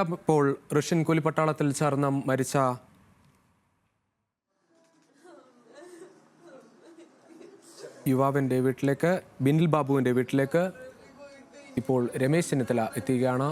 ഇപ്പോൾ റഷ്യൻ കൂലിപ്പട്ടാളത്തിൽ ചേർന്ന് മരിച്ച യുവാവിൻ്റെ വീട്ടിലേക്ക്, ബിനിൽ ബാബുവിൻ്റെ വീട്ടിലേക്ക് ഇപ്പോൾ രമേശ് ചെന്നിത്തല എത്തുകയാണ്.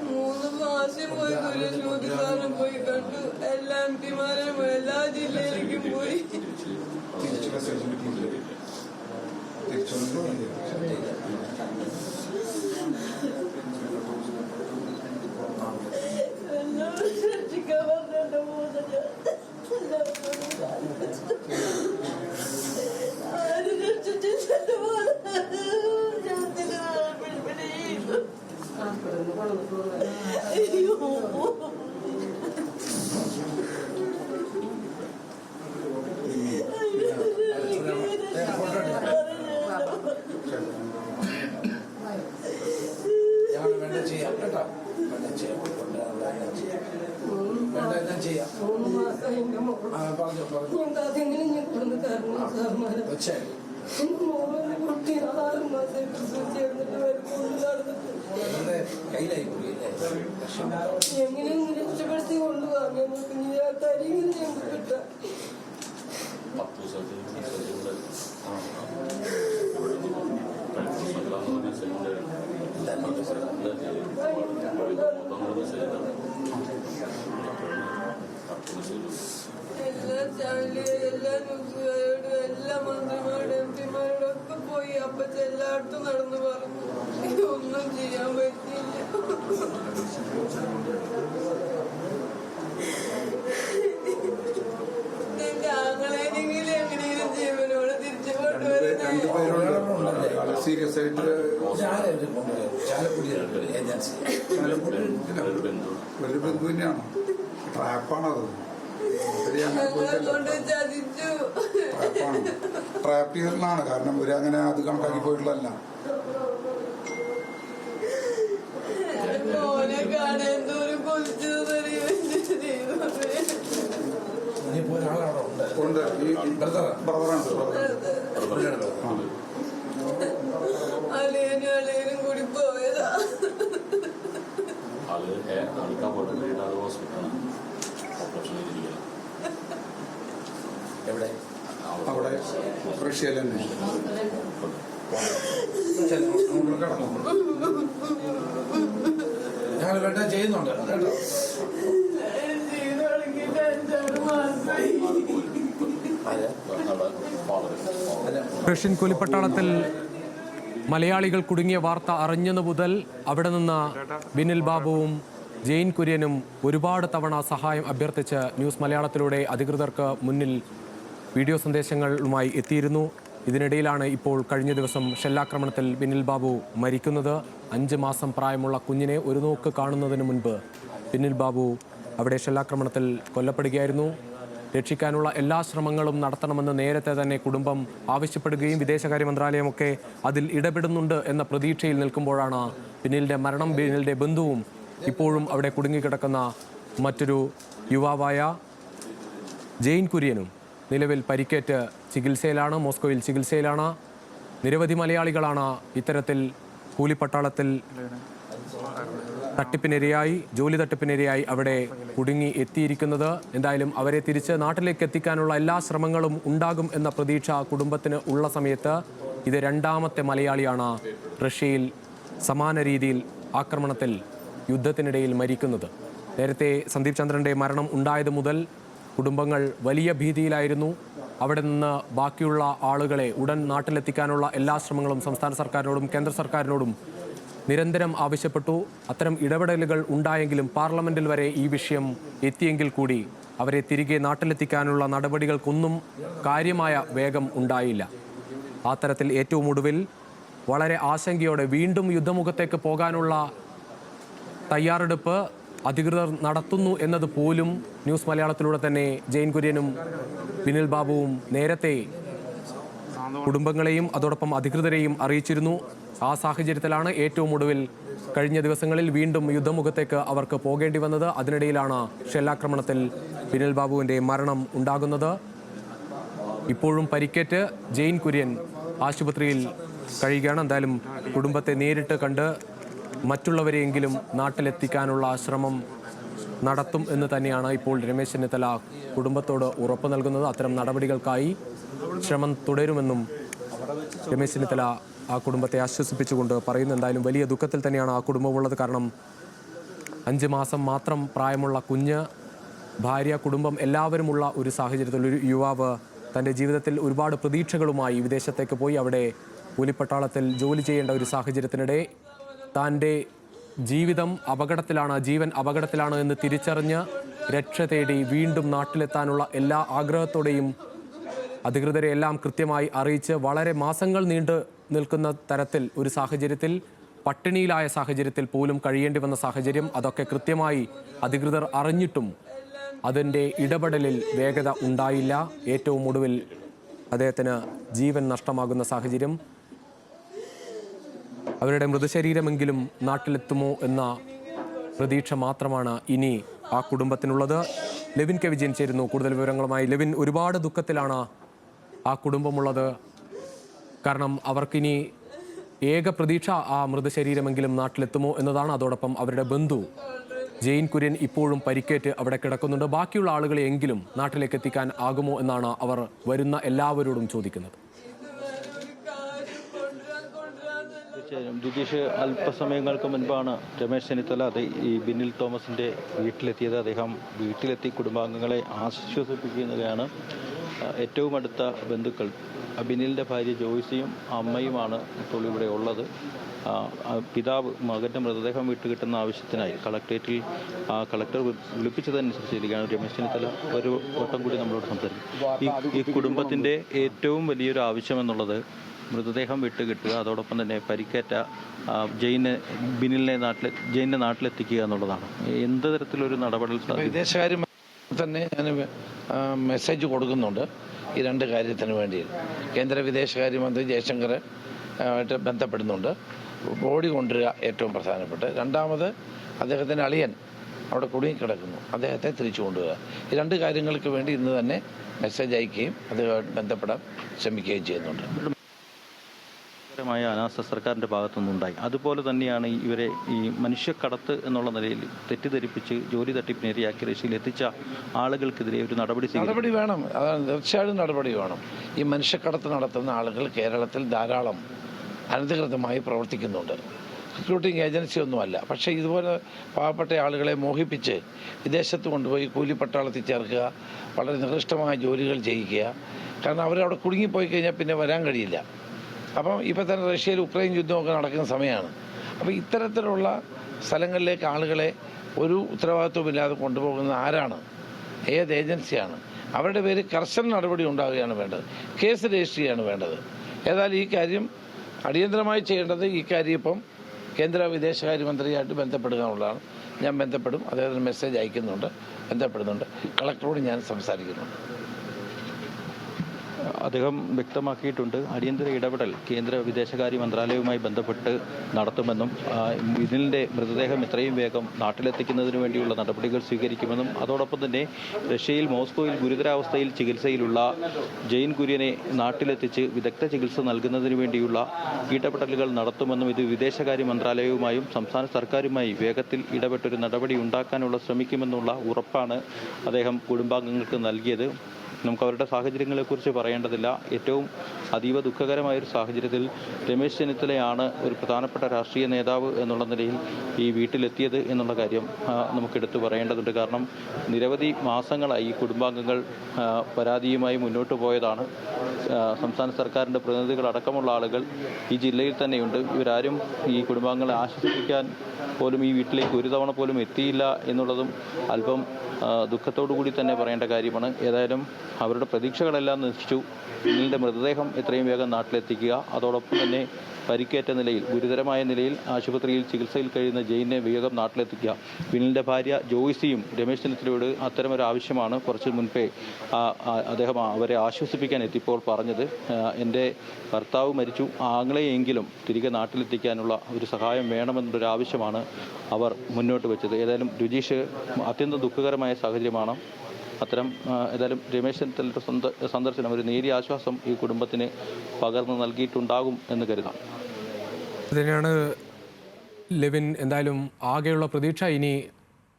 മൂന്ന് മാസം പോയി ചോദിക്കാനും പോയി കണ്ടു. എല്ലാ എം പിമാരെയും എല്ലാ ജില്ലയിലേക്കും പോയി. എല്ലാവരും രക്ഷിക്കാൻ പറഞ്ഞിട്ട് പോകുന്നത് ആരും രക്ഷിച്ചിട്ട് പോകുന്നത് കുട്ടി 6 മാസമായിട്ട് സൂചിച്ചിരുന്നിട്ട് എങ്ങനെയൊന്നും രക്ഷപ്പെടുത്തി കൊണ്ടുപോകാം. നമുക്ക് കരിങ്ങനെ ഞങ്ങൾക്ക് കിട്ടാം. എല്ലാ ചാനലിലും എല്ലാ ന്യൂസുകാരോടും എല്ലാ മന്ത്രിമാരോടും എം പിമാരോടും ഒക്കെ പോയി അപ്പച്ച എല്ലായിടത്തും നടന്നു പറഞ്ഞു. ഒന്നും ചെയ്യാൻ പറ്റിയില്ല. എന്റെ ആങ്ങളെങ്കിലും എങ്ങനെയും ജീവനോട് തിരിച്ചു കൊണ്ടുവരുന്നത്. ഒരു ബന്ധു തന്നെയാണോ? ട്രാപ്പാണത്. ട്രാപ്പ് ചെയ്തതാണ്. കാരണം ഇവര് അങ്ങനെ അത് കണക്കാക്കി പോയിട്ടുള്ളതല്ല. മോനെ കാണാൻ എന്തോരം കൊതിച്ചു ഉണ്ട്. ഈ ബ്രദറാണ്. അളിയനും കൂടി പോയതാ. അവിടെ റഷ്യയിൽ തന്നെ ഞങ്ങൾ വേണ്ട ചെയ്യുന്നുണ്ട് കേട്ടോ. റഷ്യൻ കൂലിപ്പട്ടാളത്തിൽ മലയാളികൾ കുടുങ്ങിയ വാർത്ത അറിഞ്ഞതു മുതൽ അവിടെ നിന്ന് ബിനിൽ ബാബുവും ജെയിൻ കുര്യനും ഒരുപാട് തവണ സഹായം അഭ്യർത്ഥിച്ച് ന്യൂസ് മലയാളത്തിലൂടെ അധികൃതർക്ക് മുന്നിൽ വീഡിയോ സന്ദേശങ്ങളുമായി എത്തിയിരുന്നു. ഇതിനിടയിലാണ് ഇപ്പോൾ കഴിഞ്ഞ ദിവസം ഷെല്ലാക്രമണത്തിൽ ബിനിൽ ബാബു മരിക്കുന്നത്. 5 മാസം പ്രായമുള്ള കുഞ്ഞിനെ ഒരു നോക്ക് കാണുന്നതിന് മുൻപ് ബിനിൽ ബാബു അവിടെ ഷെല്ലാക്രമണത്തിൽ കൊല്ലപ്പെടുകയായിരുന്നു. രക്ഷിക്കാനുള്ള എല്ലാ ശ്രമങ്ങളും നടത്തണമെന്ന് നേരത്തെ തന്നെ കുടുംബം ആവശ്യപ്പെടുകയും വിദേശകാര്യ മന്ത്രാലയമൊക്കെ അതിൽ ഇടപെടുന്നുണ്ട് എന്ന പ്രതീക്ഷയിൽ നിൽക്കുമ്പോഴാണ് ബിനിലിൻ്റെ മരണം. ബിനിലിൻ്റെ ബന്ധുവും ഇപ്പോഴും അവിടെ കുടുങ്ങിക്കിടക്കുന്ന മറ്റൊരു യുവാവായ ജെയിൻ കുര്യനും നിലവിൽ പരിക്കേറ്റ് ചികിത്സയിലാണ്, മോസ്കോയിൽ ചികിത്സയിലാണ്. നിരവധി മലയാളികളാണ് ഇത്തരത്തിൽ കൂലിപ്പട്ടാളത്തിൽ ജോലി തട്ടിപ്പിനിരയായി അവിടെ കുടുങ്ങി എത്തിയിരിക്കുന്നത്. എന്തായാലും അവരെ തിരിച്ച് നാട്ടിലേക്ക് എത്തിക്കാനുള്ള എല്ലാ ശ്രമങ്ങളും ഉണ്ടാകും എന്ന പ്രതീക്ഷ കുടുംബത്തിന് ഉള്ള സമയത്ത് ഇത് 2ാമത്തെ മലയാളിയാണ് റഷ്യയിൽ സമാന രീതിയിൽ ആക്രമണത്തിൽ യുദ്ധത്തിനിടയിൽ മരിക്കുന്നത്. നേരത്തെ സന്ദീപ് ചന്ദ്രൻ്റെ മരണം ഉണ്ടായത് മുതൽ കുടുംബങ്ങൾ വലിയ ഭീതിയിലായിരുന്നു. അവിടെ നിന്ന് ബാക്കിയുള്ള ആളുകളെ ഉടൻ നാട്ടിലെത്തിക്കാനുള്ള എല്ലാ ശ്രമങ്ങളും സംസ്ഥാന സർക്കാരിനോടും കേന്ദ്ര സർക്കാരിനോടും നിരന്തരം ആവശ്യപ്പെട്ടു. അത്തരം ഇടപെടലുകൾ ഉണ്ടായെങ്കിലും പാർലമെന്റിൽ വരെ ഈ വിഷയം എത്തിയെങ്കിൽ കൂടി അവരെ തിരികെ നാട്ടിലെത്തിക്കാനുള്ള നടപടികൾക്കൊന്നും കാര്യമായ വേഗം ഉണ്ടായില്ല. ആ തരത്തിൽ ഏറ്റവും ഒടുവിൽ വളരെ ആശങ്കയോടെ വീണ്ടും യുദ്ധമുഖത്തേക്ക് പോകാനുള്ള തയ്യാറെടുപ്പ് അധികൃതർ നടത്തുന്നു എന്നത് പോലും ന്യൂസ് മലയാളത്തിലൂടെ തന്നെ ജെയിൻ കുര്യനും ബിനിൽ ബാബുവും നേരത്തെ കുടുംബങ്ങളെയും അതോടൊപ്പം അധികൃതരെയും അറിയിച്ചിരുന്നു. ആ സാഹചര്യത്തിലാണ് ഏറ്റവും ഒടുവിൽ കഴിഞ്ഞ ദിവസങ്ങളിൽ വീണ്ടും യുദ്ധമുഖത്തേക്ക് അവർക്ക് പോകേണ്ടി വന്നത്. അതിനിടയിലാണ് ഷെല്ലാക്രമണത്തിൽ ബിനിൽ ബാബുവിൻ്റെ മരണം ഉണ്ടാകുന്നത്. ഇപ്പോഴും പരിക്കേറ്റ് ജെയിൻ കുര്യൻ ആശുപത്രിയിൽ കഴിയുകയാണ്. എന്തായാലും കുടുംബത്തെ നേരിട്ട് കണ്ട് മറ്റുള്ളവരെയെങ്കിലും നാട്ടിലെത്തിക്കാനുള്ള ശ്രമം നടത്തും എന്ന് തന്നെയാണ് ഇപ്പോൾ രമേശ് ചെന്നിത്തല കുടുംബത്തോട് ഉറപ്പ് നൽകുന്നത്. അത്തരം നടപടികൾക്കായി ശ്രമം തുടരുമെന്നും രമേശ് ചെന്നിത്തല ആ കുടുംബത്തെ ആശ്വസിപ്പിച്ചുകൊണ്ട് പറയുന്നു. എന്തായാലും വലിയ ദുഃഖത്തിൽ തന്നെയാണ് ആ കുടുംബമുള്ളത്. കാരണം 5 മാസം മാത്രം പ്രായമുള്ള കുഞ്ഞ്, ഭാര്യ, കുടുംബം എല്ലാവരുമുള്ള ഒരു സാഹചര്യത്തിൽ ഒരു യുവാവ് തൻ്റെ ജീവിതത്തിൽ ഒരുപാട് പ്രതീക്ഷകളുമായി വിദേശത്തേക്ക് പോയി അവിടെ കൂലിപ്പട്ടാളത്തിൽ ജോലി ചെയ്യേണ്ട ഒരു സാഹചര്യത്തിനിടെ തൻ്റെ ജീവിതം അപകടത്തിലാണ്, ജീവൻ അപകടത്തിലാണ് എന്ന് തിരിച്ചറിഞ്ഞ് രക്ഷ തേടി വീണ്ടും നാട്ടിലെത്താനുള്ള എല്ലാ ആഗ്രഹത്തോടെയും അധികൃതരെ എല്ലാം കൃത്യമായി അറിയിച്ച് വളരെ മാസങ്ങൾ നീണ്ടു നിൽക്കുന്ന തരത്തിൽ ഒരു സാഹചര്യത്തിൽ, പട്ടിണിയിലായ സാഹചര്യത്തിൽ പോലും കഴിയേണ്ടി വന്ന സാഹചര്യം, അതൊക്കെ കൃത്യമായി അധികൃതർ അറിഞ്ഞിട്ടും അതിൻ്റെ ഇടപെടലിൽ വേഗത ഉണ്ടായില്ല. ഏറ്റവും ഒടുവിൽ അദ്ദേഹത്തിന് ജീവൻ നഷ്ടമാകുന്ന സാഹചര്യം. അവരുടെ മൃതശരീരമെങ്കിലും നാട്ടിലെത്തുമോ എന്ന പ്രതീക്ഷ മാത്രമാണ് ഇനി ആ കുടുംബത്തിനുള്ളത്. ലെവിൻ കെ വിജയൻ ചേരുന്നു കൂടുതൽ വിവരങ്ങളുമായി. ലെവിൻ, ഒരുപാട് ദുഃഖത്തിലാണ് ആ കുടുംബമുള്ളത്. കാരണം അവർക്കിനി ഏക പ്രതീക്ഷ ആ മൃതശരീരമെങ്കിലും നാട്ടിലെത്തുമോ എന്നതാണ്. അതോടൊപ്പം അവരുടെ ബന്ധു ജെയിൻ കുര്യൻ ഇപ്പോഴും പരിക്കേറ്റ് അവിടെ കിടക്കുന്നുണ്ട്. ബാക്കിയുള്ള ആളുകളെയെങ്കിലും നാട്ടിലേക്ക് എത്തിക്കാൻ ആകുമോ എന്നാണ് അവർ വരുന്ന എല്ലാവരോടും ചോദിക്കുന്നത്. തീർച്ചയായും ജിതീഷ്, അല്പസമയങ്ങൾക്ക് മുൻപാണ് രമേശ് ചെന്നിത്തല ഈ ബിനിൽ തോമസിൻ്റെ വീട്ടിലെത്തിയത്. അദ്ദേഹം വീട്ടിലെത്തി കുടുംബാംഗങ്ങളെ ആശ്വസിപ്പിക്കുന്നതാണ്. ഏറ്റവും അടുത്ത ബന്ധുക്കൾ ബിനിലിൻ്റെ ഭാര്യ ജോയ്സിയും അമ്മയുമാണ് ഇപ്പോൾ ഇവിടെ ഉള്ളത്. പിതാവ് മകൻ്റെ മൃതദേഹം വിട്ടുകിട്ടുന്ന ആവശ്യത്തിനായി കളക്ടറേറ്റിൽ കളക്ടർ വിളിപ്പിച്ചതനുസരിച്ചിരിക്കുകയാണ് രമേശ് ചെന്നിത്തല ഒരു വട്ടം കൂടി നമ്മളോട് സംസാരിക്കും. ഈ കുടുംബത്തിൻ്റെ ഏറ്റവും വലിയൊരു ആവശ്യമെന്നുള്ളത് മൃതദേഹം വിട്ടുകിട്ടുക, അതോടൊപ്പം തന്നെ പരിക്കേറ്റ ജെയിനെ നാട്ടിലെത്തിക്കുക എന്നുള്ളതാണ്. എന്ത് തരത്തിലൊരു നടപടി വിദേശകാര്യ തന്നെ ഞാൻ മെസ്സേജ് കൊടുക്കുന്നുണ്ട് ഈ 2 കാര്യത്തിന് വേണ്ടി. കേന്ദ്ര വിദേശകാര്യമന്ത്രി ജയശങ്കർ ആയിട്ട് ബന്ധപ്പെടുന്നുണ്ട്. ബോഡി കൊണ്ടുവരിക ഏറ്റവും പ്രധാനപ്പെട്ട. രണ്ടാമത് അദ്ദേഹത്തിൻ്റെ അളിയൻ അവിടെ കുടുങ്ങിക്കിടക്കുന്നു, അദ്ദേഹത്തെ തിരിച്ചു കൊണ്ടുവരിക. ഈ 2 കാര്യങ്ങൾക്ക് വേണ്ടി ഇന്ന് തന്നെ മെസ്സേജ് അയക്കുകയും അതുമായിട്ട് ബന്ധപ്പെടാൻ ശ്രമിക്കുകയും ചെയ്യുന്നുണ്ട്. അനാസ്ഥ സർക്കാരിൻ്റെ ഭാഗത്തുനിന്നുണ്ടായി. അതുപോലെ തന്നെയാണ് ഇവരെ ഈ മനുഷ്യക്കടത്ത് എന്നുള്ള നിലയിൽ തെറ്റിദ്ധരിപ്പിച്ച് ജോലി തട്ടിപ്പിനിരയാക്കി റഷ്യയിൽ എത്തിച്ച ആളുകൾക്കെതിരെ ഒരു നടപടി വേണം. അതാണ് തീർച്ചയായും നടപടി വേണം. ഈ മനുഷ്യക്കടത്ത് നടത്തുന്ന ആളുകൾ കേരളത്തിൽ ധാരാളം അനധികൃതമായി പ്രവർത്തിക്കുന്നുണ്ട്. റിക്രൂട്ടിംഗ് ഏജൻസി ഒന്നുമല്ല. പക്ഷേ ഇതുപോലെ പാവപ്പെട്ട ആളുകളെ മോഹിപ്പിച്ച് വിദേശത്ത് കൊണ്ടുപോയി കൂലിപ്പട്ടാളത്തിൽ ചേർക്കുക, വളരെ നികൃഷ്ടമായ ജോലികൾ ചെയ്യിക്കുക. കാരണം അവരവിടെ കുടുങ്ങിപ്പോയി കഴിഞ്ഞാൽ പിന്നെ വരാൻ കഴിയില്ല. അപ്പം ഇപ്പോൾ തന്നെ റഷ്യയിൽ ഉക്രൈൻ യുദ്ധമൊക്കെ നടക്കുന്ന സമയമാണ്. അപ്പോൾ ഇത്തരത്തിലുള്ള സ്ഥലങ്ങളിലേക്ക് ആളുകളെ ഒരു ഉത്തരവാദിത്വമില്ലാതെ കൊണ്ടുപോകുന്ന ആരാണ്? ഏത് ഏജൻസിയാണ്? അവരുടെ പേര് കർശന നടപടി ഉണ്ടാവുകയാണ് വേണ്ടത്. കേസ് രജിസ്റ്റർ ചെയ്യുകയാണ് വേണ്ടത്. ഏതായാലും ഈ കാര്യം അടിയന്തരമായി ചെയ്യേണ്ടത് ഈ കാര്യം ഇപ്പം കേന്ദ്ര വിദേശകാര്യമന്ത്രിയായിട്ട് ബന്ധപ്പെടുക എന്നുള്ളതാണ്. ഞാൻ ബന്ധപ്പെടും, അദ്ദേഹത്തിന് മെസ്സേജ് അയക്കുന്നുണ്ട്, ബന്ധപ്പെടുന്നുണ്ട്. കളക്ടറോട് ഞാൻ സംസാരിക്കുന്നുണ്ട്. അദ്ദേഹം വ്യക്തമാക്കിയിട്ടുണ്ട് അടിയന്തര ഇടപെടൽ കേന്ദ്ര വിദേശകാര്യ മന്ത്രാലയവുമായി ബന്ധപ്പെട്ട് നടത്തുമെന്നും ബിനിലിൻ്റെ മൃതദേഹം എത്രയും വേഗം നാട്ടിലെത്തിക്കുന്നതിന് വേണ്ടിയുള്ള നടപടികൾ സ്വീകരിക്കുമെന്നും അതോടൊപ്പം തന്നെ റഷ്യയിൽ മോസ്കോയിൽ ഗുരുതരാവസ്ഥയിൽ ചികിത്സയിലുള്ള ജെയിൻ കുര്യനെ നാട്ടിലെത്തിച്ച് വിദഗ്ധ ചികിത്സ നൽകുന്നതിന് വേണ്ടിയുള്ള ഇടപെടലുകൾ നടത്തുമെന്നും ഇത് വിദേശകാര്യ മന്ത്രാലയവുമായും സംസ്ഥാന സർക്കാരുമായി വേഗത്തിൽ ഇടപെട്ടൊരു നടപടി ഉണ്ടാക്കാനുള്ള ശ്രമിക്കുമെന്നുള്ള ഉറപ്പാണ് അദ്ദേഹം കുടുംബാംഗങ്ങൾക്ക് നൽകിയത്. നമുക്ക് അവരുടെ സാഹചര്യങ്ങളെക്കുറിച്ച് പറയേണ്ടതില്ല. ഏറ്റവും അതീവ ദുഃഖകരമായൊരു സാഹചര്യത്തിൽ രമേശ് ചെന്നിത്തലയാണ് ഒരു പ്രധാനപ്പെട്ട രാഷ്ട്രീയ നേതാവ് എന്നുള്ള നിലയിൽ ഈ വീട്ടിലെത്തിയത് എന്നുള്ള കാര്യം നമുക്കെടുത്ത് പറയേണ്ടതുണ്ട്. കാരണം നിരവധി മാസങ്ങളായി ഈ കുടുംബാംഗങ്ങൾ പരാതിയുമായി മുന്നോട്ട് പോയതാണ്. സംസ്ഥാന സർക്കാരിൻ്റെ പ്രതിനിധികളടക്കമുള്ള ആളുകൾ ഈ ജില്ലയിൽ തന്നെയുണ്ട്. ഇവരാരും ഈ കുടുംബാംഗങ്ങളെ ആശ്വസിപ്പിക്കാൻ പോലും ഈ വീട്ടിലേക്ക് ഒരു തവണ പോലും എത്തിയില്ല എന്നുള്ളതും അല്പം ദുഃഖത്തോടു കൂടി തന്നെ പറയേണ്ട കാര്യമാണ്. ഏതായാലും അവരുടെ പ്രതീക്ഷകളെല്ലാം നശിച്ചു. ബിനിലിൻ്റെ മൃതദേഹം എത്രയും വേഗം നാട്ടിലെത്തിക്കുക, അതോടൊപ്പം തന്നെ പരിക്കേറ്റ നിലയിൽ ഗുരുതരമായ നിലയിൽ ആശുപത്രിയിൽ ചികിത്സയിൽ കഴിയുന്ന ജെയിനെ വേഗം നാട്ടിലെത്തിക്കുക. വിനിലിൻ്റെ ഭാര്യ ജോയ്സിയും രമേശ് ചെന്നിത്തലയോട് അത്തരമൊരു ആവശ്യമാണ് കുറച്ച് മുൻപേ അദ്ദേഹം അവരെ ആശ്വസിപ്പിക്കാൻ എത്തിയപ്പോൾ പറഞ്ഞത്. എൻ്റെ ഭർത്താവ് മരിച്ചു, ആങ്ങളെയെങ്കിലും തിരികെ നാട്ടിലെത്തിക്കാനുള്ള ഒരു സഹായം വേണമെന്നുള്ളൊരു ആവശ്യമാണ് അവർ മുന്നോട്ട് വെച്ചത്. ഏതായാലും രുചീഷ് അത്യന്തം ദുഃഖകരമായ സാഹചര്യമാണ്. അത്തരം ഏതായാലും രമേശ് ചെന്നിത്തലയുടെ സന്ദർശനം ഒരു നേരിയ ആശ്വാസം ഈ കുടുംബത്തിന് പകർന്നു നൽകിയിട്ടുണ്ടാകും എന്ന് കരുതാം. ഇതിനാണ് ലെവിൻ. എന്തായാലും ആകെയുള്ള പ്രതീക്ഷ ഇനി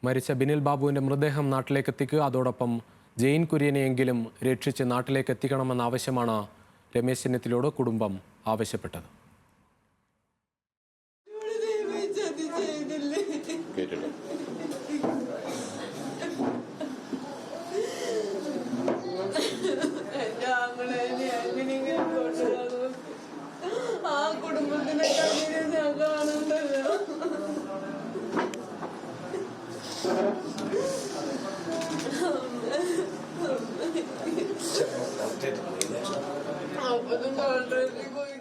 മരിച്ച ബിനിൽ ബാബുവിൻ്റെ മൃതദേഹം നാട്ടിലേക്ക് എത്തിക്കുക, അതോടൊപ്പം ജെയിൻ കുര്യനെയെങ്കിലും രക്ഷിച്ച് നാട്ടിലേക്ക് എത്തിക്കണമെന്ന ആവശ്യമാണ് രമേശ് ചെന്നിത്തലയോട് കുടുംബം ആവശ്യപ്പെട്ടത്. ആ കുടുംബത്തിനെ കണ്ണീര് ഞാൻ കാണണ്ടല്ലോ. അപ്പതും കോൺട്രാക്റ്റിൽ പോയി